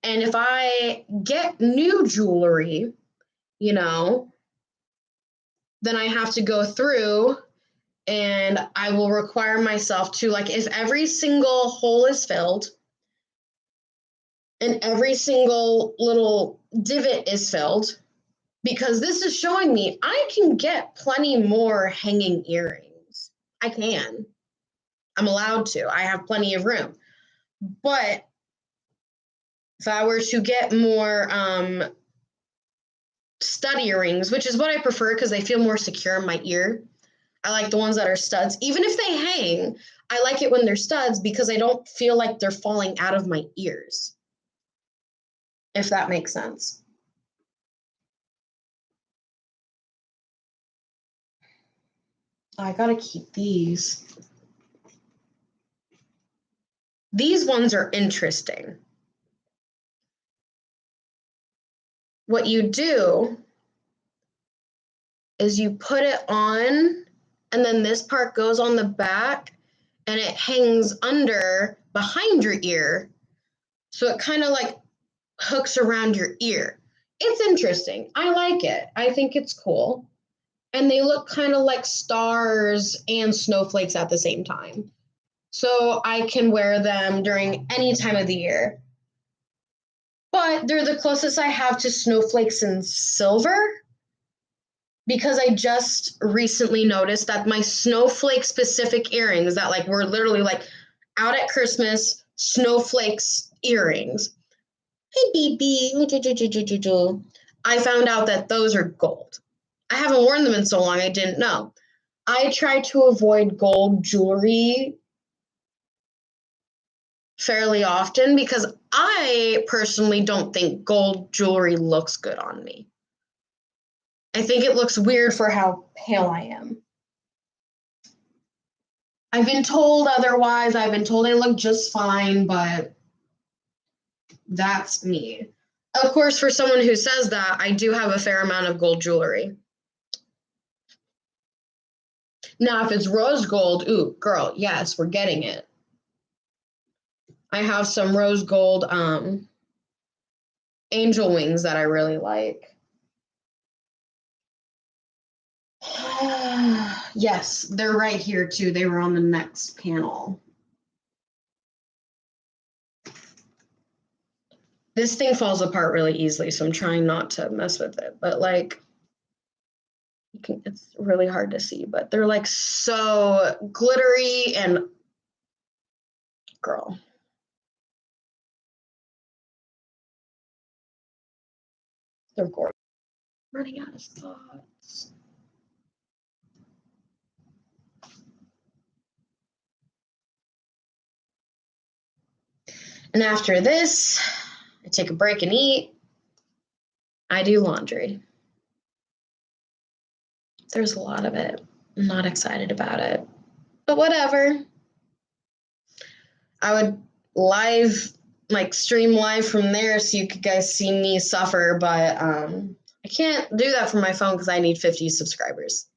Speaker 1: if I get new jewelry, you know, then I have to go through and I will require myself to, like, if every single hole is filled and every single little divot is filled, because this is showing me I can get plenty more hanging earrings. I can. I'm allowed to. I have plenty of room. But if I were to get more stud earrings, which is what I prefer because they feel more secure in my ear. I like the ones that are studs. Even if they hang, I like it when they're studs because I don't feel like they're falling out of my ears, if that makes sense. I gotta keep these. These ones are interesting. What you do is you put it on, and then this part goes on the back, and it hangs under behind your ear. So it kind of like hooks around your ear. It's interesting. I like it. I think it's cool. And they look kind of like stars and snowflakes at the same time. So I can wear them during any time of the year. But they're the closest I have to snowflakes in silver, because I just recently noticed that my snowflake specific earrings that, like, were literally like out at Christmas, snowflakes earrings. Hey, BB. I found out that those are gold. I haven't worn them in so long, I didn't know. I try to avoid gold jewelry fairly often because I personally don't think gold jewelry looks good on me. I think it looks weird for how pale I am. I've been told otherwise. I've been told I look just fine, but that's me. Of course, for someone who says that, I do have a fair amount of gold jewelry. Now, if it's rose gold, ooh, girl, yes, we're getting it. I have some rose gold angel wings that I really like. Yes, they're right here too. They were on the next panel. This thing falls apart really easily, so I'm trying not to mess with it. But like, it's really hard to see, but they're like so glittery and girl. They're gorgeous. Running out of thoughts. And after this, I take a break and eat. I do laundry. There's a lot of it. I'm not excited about it, but whatever. I would stream live from there so you could guys see me suffer, but I can't do that from my phone because I need 50 subscribers.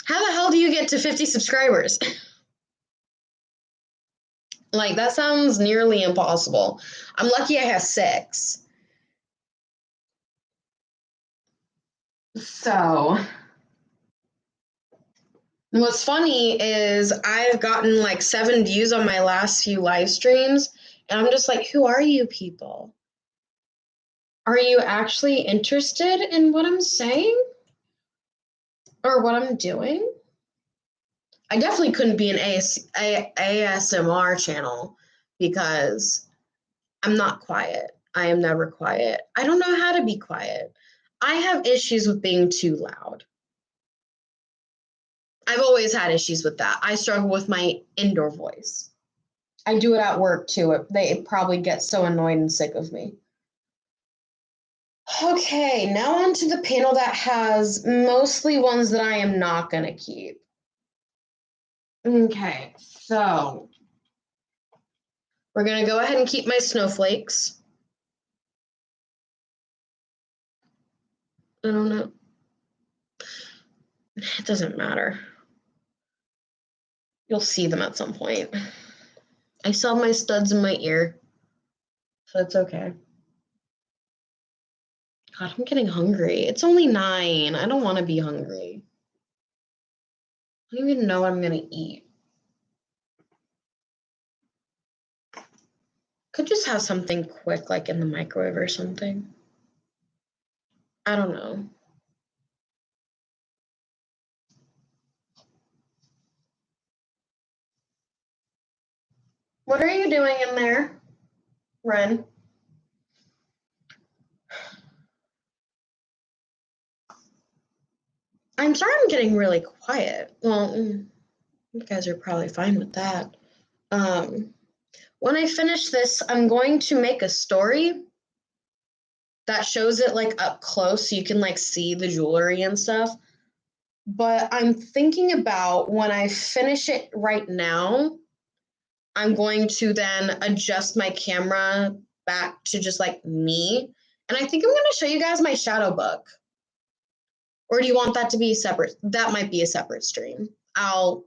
Speaker 1: How the hell do you get to 50 subscribers? Like, that sounds nearly impossible. I'm lucky I have 6. So, what's funny is I've gotten like 7 views on my last few live streams, and I'm just like, who are you people? Are you actually interested in what I'm saying? Or what I'm doing? I definitely couldn't be an ASMR channel because I'm not quiet. I am never quiet. I don't know how to be quiet. I have issues with being too loud. I've always had issues with that. I struggle with my indoor voice. I do it at work too. They probably get so annoyed and sick of me. Okay, now on to the panel that has mostly ones that I am not going to keep. Okay, so we're going to go ahead and keep my snowflakes. I don't know. It doesn't matter. You'll see them at some point. I still have my studs in my ear, so it's okay. God, I'm getting hungry. It's only 9. I don't want to be hungry. I don't even know what I'm going to eat. Could just have something quick, like in the microwave or something. I don't know. What are you doing in there, Ren? I'm sorry I'm getting really quiet. Well, you guys are probably fine with that. When I finish this, I'm going to make a story that shows it like up close so you can like see the jewelry and stuff. But I'm thinking about when I finish it right now, I'm going to then adjust my camera back to just like me. And I think I'm going to show you guys my shadow book. Or do you want that to be separate? That might be a separate stream. I'll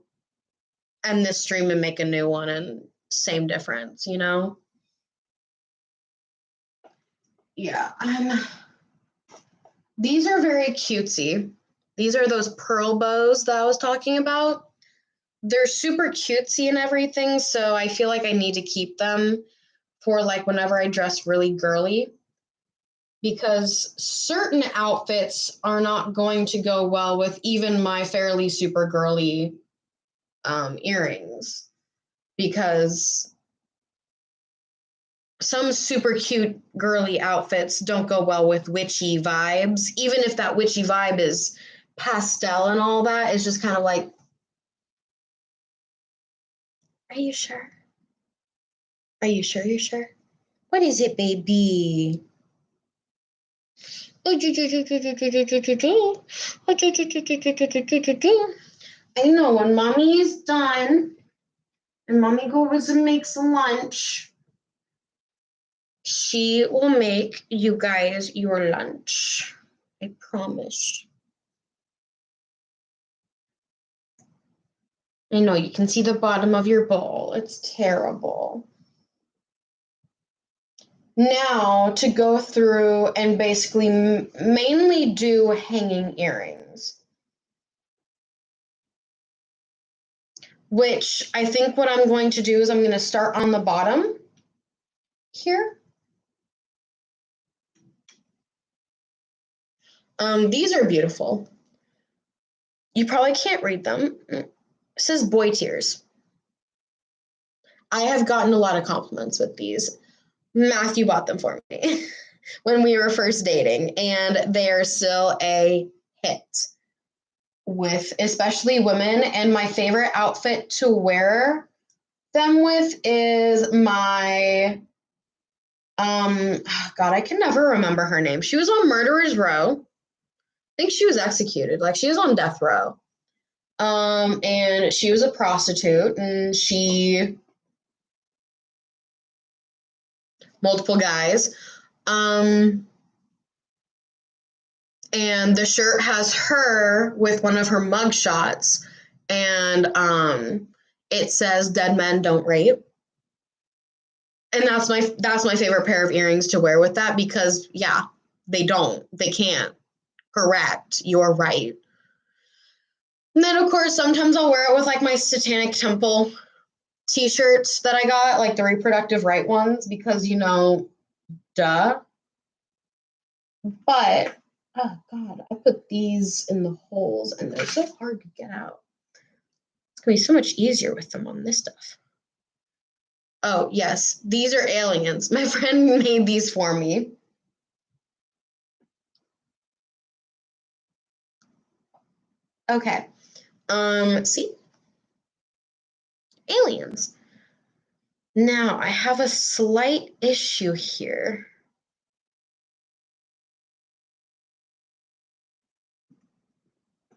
Speaker 1: end this stream and make a new one and same difference, you know? Yeah. These are very cutesy. These are those pearl bows that I was talking about. They're super cutesy and everything, so I feel like I need to keep them for like whenever I dress really girly. Because certain outfits are not going to go well with even my fairly super girly earrings. Because some super cute girly outfits don't go well with witchy vibes. Even if that witchy vibe is pastel and all that, it's just kind of like, are you sure? Are you sure? You sure? What is it, baby? I know when mommy is done and mommy goes and makes lunch, she will make you guys your lunch. I promise. I know you can see the bottom of your bowl. It's terrible. Now to go through and basically mainly do hanging earrings, which I think what I'm going to do is I'm going to start on the bottom here. These are beautiful. You probably can't read them. It says boy tears. I have gotten a lot of compliments with these. Matthew bought them for me when we were first dating, and they are still a hit with especially women. And my favorite outfit to wear them with is my God, I can never remember her name. She was on Murderer's Row. I think she was executed. Like she was on death row. And she was a prostitute, and she multiple guys. And the shirt has her with one of her mug shots, and it says "Dead men don't rape." And that's my favorite pair of earrings to wear with that, because yeah, they can't. Correct, you're right. And then of course sometimes I'll wear it with like my Satanic Temple t-shirts that I got, like the reproductive right ones, because duh. But oh God, I put these in the holes and they're so hard to get out. It's gonna be so much easier with them on this stuff. Oh yes, these are aliens. My friend made these for me. Okay. See? Aliens. Now I have a slight issue here.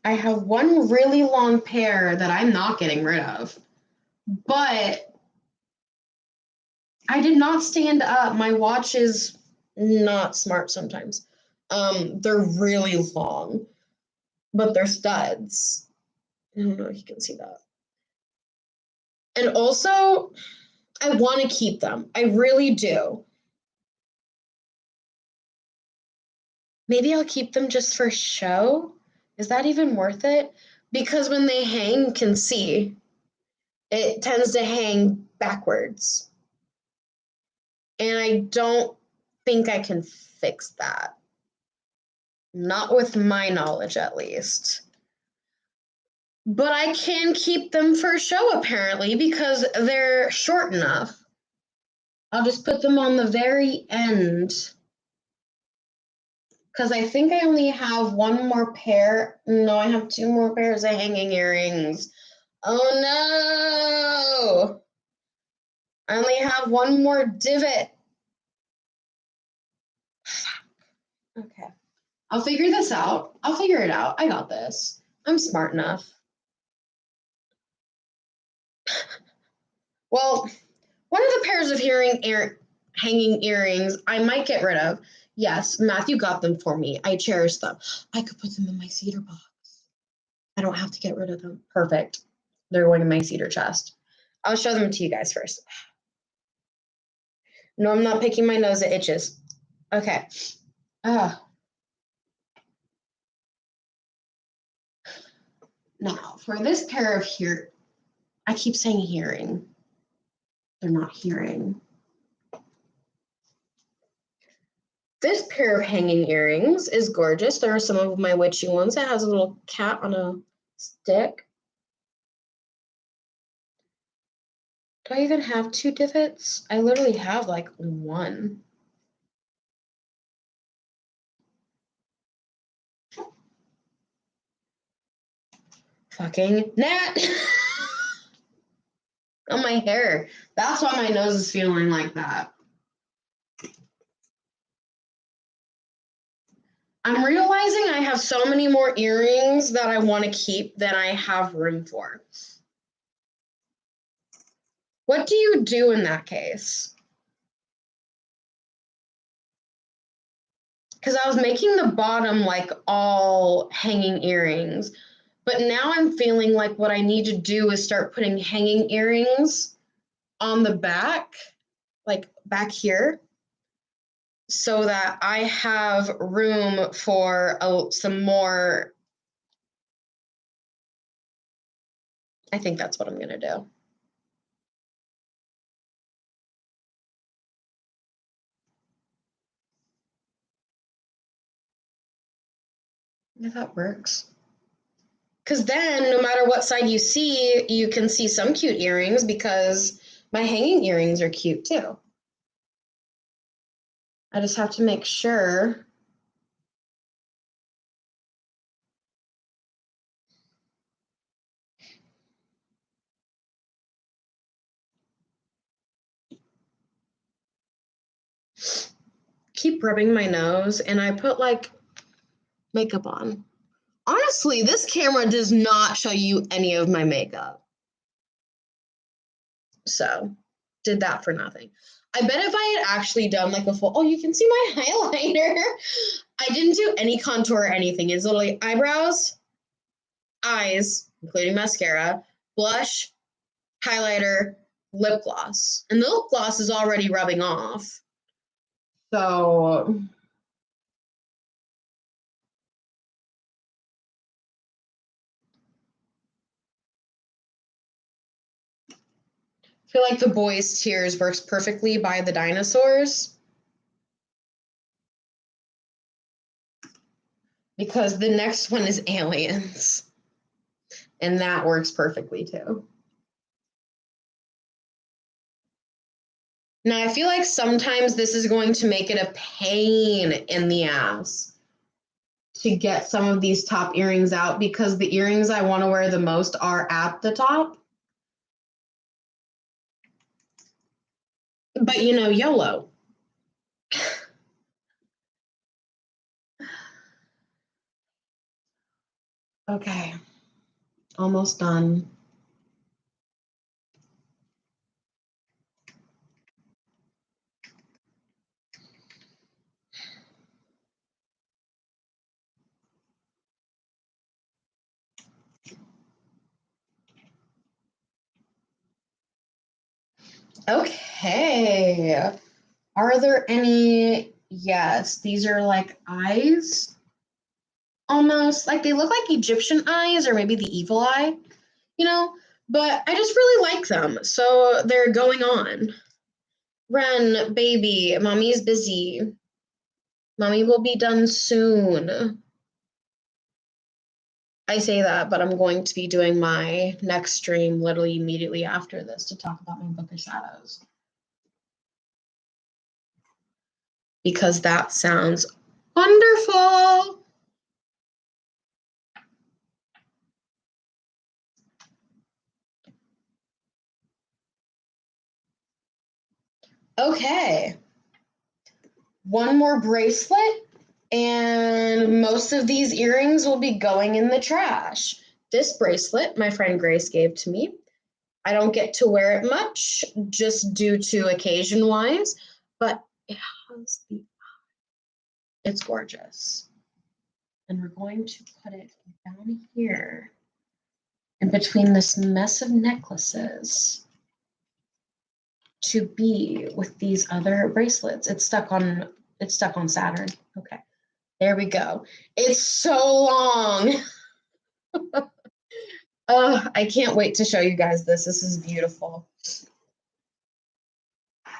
Speaker 1: I have one really long pair that I'm not getting rid of, but I did not stand up. My watch is not smart sometimes. They're really long, but they're studs. I don't know if you can see that. And also, I want to keep them. I really do. Maybe I'll keep them just for show. Is that even worth it? Because when they hang, you can see it tends to hang backwards. And I don't think I can fix that. Not with my knowledge, at least. But I can keep them for show, apparently, because they're short enough. I'll just put them on the very end, because I think I only have one more pair. No, I have two more pairs of hanging earrings. Oh no! I only have one more divot. Okay. I'll figure this out. I'll figure it out. I got this. I'm smart enough. Well, one of the pairs of hanging earrings I might get rid of. Yes, Matthew got them for me. I cherish them. I could put them in my cedar box. I don't have to get rid of them. Perfect. They're going in my cedar chest. I'll show them to you guys first. No, I'm not picking my nose. It itches. Okay. Now, for this pair of I keep saying hearing. They're not hearing. This pair of hanging earrings is gorgeous. There are some of my witchy ones. It has a little cat on a stick. Do I even have two divots? I literally have like one. Fucking Nat! on my hair. That's why my nose is feeling like that. I'm realizing I have so many more earrings that I want to keep than I have room for. What do you do in that case? Because I was making the bottom like all hanging earrings, but now I'm feeling like what I need to do is start putting hanging earrings on the back, like back here, so that I have room for some more. I think that's what I'm going to do. If that works. Because then no matter what side you see, you can see some cute earrings because my hanging earrings are cute too. I just have to make sure. Keep rubbing my nose, and I put like makeup on. Honestly, this camera does not show you any of my makeup. So, did that for nothing. I bet if I had actually done like a full, oh, you can see my highlighter. I didn't do any contour or anything. It's literally eyebrows, eyes, including mascara, blush, highlighter, lip gloss. And the lip gloss is already rubbing off. So, I feel like the boys' tears works perfectly by the dinosaurs. Because the next one is aliens. And that works perfectly too. Now, I feel like sometimes this is going to make it a pain in the ass to get some of these top earrings out because the earrings I want to wear the most are at the top. But you know, YOLO. Okay, almost done. Okay. Are there any? Yes, these are like eyes. Almost like they look like Egyptian eyes or maybe the evil eye, you know? But I just really like them. So they're going on. Ren, baby, mommy's busy. Mommy will be done soon. I say that, but I'm going to be doing my next stream literally immediately after this to talk about my Book of Shadows. Because that sounds wonderful. Okay. One more bracelet, and most of these earrings will be going in the trash. This bracelet my friend Grace gave to me. I don't get to wear it much just due to occasion wise, but it has the, it's gorgeous. And we're going to put it down here in between this mess of necklaces to be with these other bracelets. It's stuck on Saturn. Okay. There we go. It's so long. Oh, I can't wait to show you guys this. This is beautiful.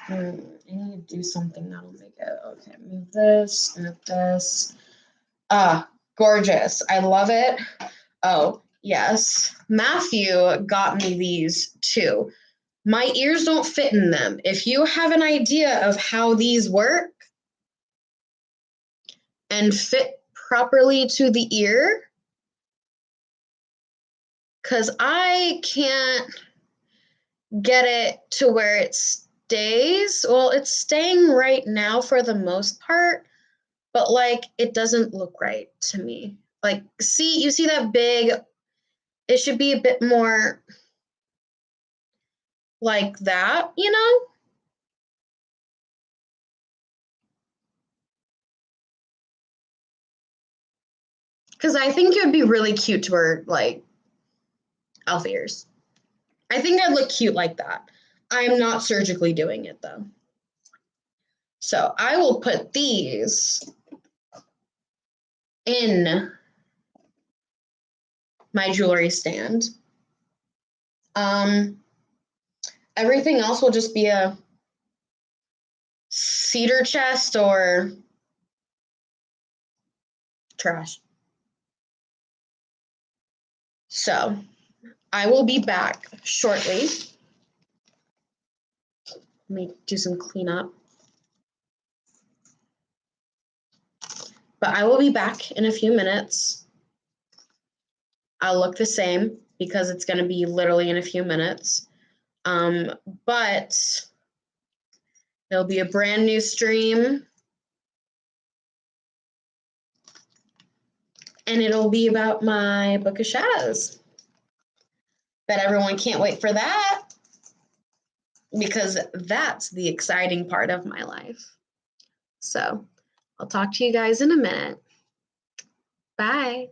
Speaker 1: I need to do something that'll make it. Okay, move this, move this. Ah, gorgeous. I love it. Oh, yes. Matthew got me these too. My ears don't fit in them. If you have an idea of how these work and fit properly to the ear, because I can't get it to where it stays. Well, it's staying right now for the most part, but like it doesn't look right to me. Like, see, you see that big, it should be a bit more like that, you know? Because I think it would be really cute to wear like elf ears. I think I'd look cute like that. I'm not surgically doing it though. So I will put these in my jewelry stand. Everything else will just be a cedar chest or trash. So I will be back shortly. Let me do some cleanup. But I will be back in a few minutes. I'll look the same because it's going to be literally in a few minutes. But there'll be a brand new stream. And it'll be about my Book of Shadows. Bet everyone can't wait for that because that's the exciting part of my life. So I'll talk to you guys in a minute. Bye.